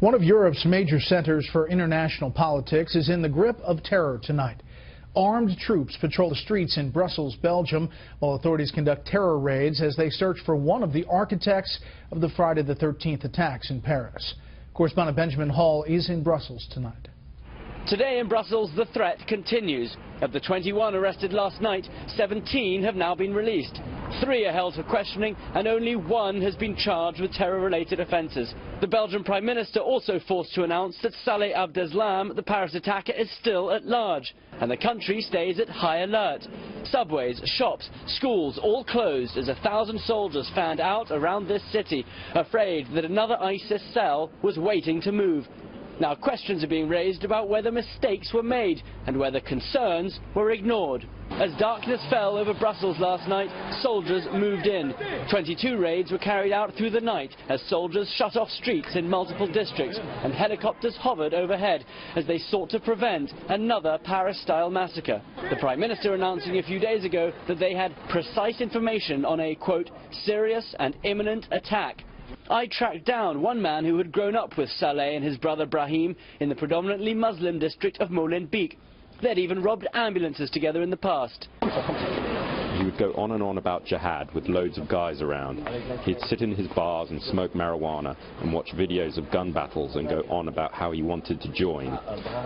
One of Europe's major centers for international politics is in the grip of terror tonight. Armed troops patrol the streets in Brussels, Belgium, while authorities conduct terror raids as they search for one of the architects of the Friday the 13th attacks in Paris. Correspondent Benjamin Hall is in Brussels tonight. Today in Brussels, the threat continues. Of the 21 arrested last night, 17 have now been released. 3 are held for questioning and only 1 has been charged with terror-related offences. The Belgian Prime Minister also forced to announce that Saleh Abdeslam, the Paris attacker, is still at large. And the country stays at high alert. Subways, shops, schools all closed as 1,000 soldiers fanned out around this city, afraid that another ISIS cell was waiting to move. Now questions are being raised about whether mistakes were made and whether concerns were ignored. As darkness fell over Brussels last night, soldiers moved in. 22 raids were carried out through the night as soldiers shut off streets in multiple districts and helicopters hovered overhead as they sought to prevent another Paris-style massacre. The Prime Minister announcing a few days ago that they had precise information on a, quote, serious and imminent attack. I tracked down one man who had grown up with Saleh and his brother Brahim in the predominantly Muslim district of Molenbeek. They'd even robbed ambulances together in the past. He would go on and on about jihad with loads of guys around. He'd sit in his bars and smoke marijuana and watch videos of gun battles and go on about how he wanted to join.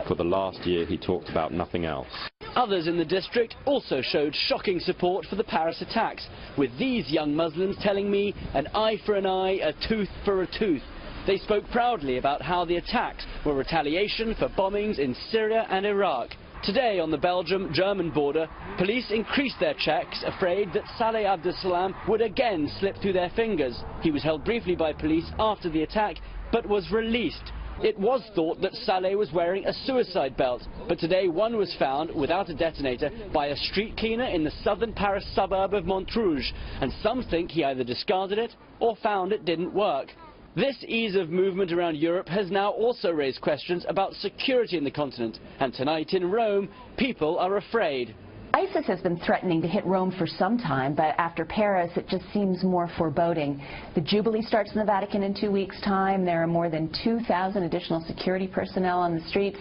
For the last year he talked about nothing else. Others in the district also showed shocking support for the Paris attacks, with these young Muslims telling me an eye for an eye, a tooth for a tooth. They spoke proudly about how the attacks were retaliation for bombings in Syria and Iraq. Today on the Belgium-German border, police increased their checks, afraid that Saleh Abdeslam would again slip through their fingers. He was held briefly by police after the attack, but was released. It was thought that Saleh was wearing a suicide belt, but today one was found without a detonator by a street cleaner in the southern Paris suburb of Montrouge, and some think he either discarded it or found it didn't work. This ease of movement around Europe has now also raised questions about security in the continent, and tonight in Rome, people are afraid. ISIS has been threatening to hit Rome for some time, but after Paris, it just seems more foreboding. The Jubilee starts in the Vatican in 2 weeks' time. There are more than 2,000 additional security personnel on the streets,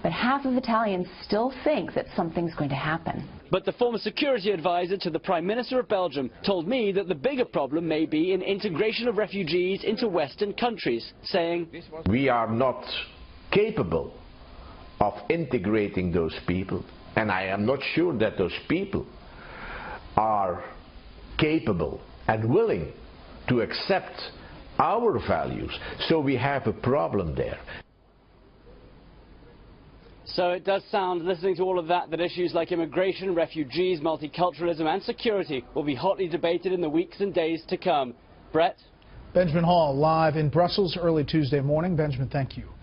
but half of Italians still think that something's going to happen. But the former security advisor to the Prime Minister of Belgium told me that the bigger problem may be in integration of refugees into Western countries, saying, "We are not capable of integrating those people. And I am not sure that those people are capable and willing to accept our values. So we have a problem there." So it does sound, listening to all of that, that issues like immigration, refugees, multiculturalism and security will be hotly debated in the weeks and days to come. Brett? Benjamin Hall live in Brussels early Tuesday morning. Benjamin, thank you.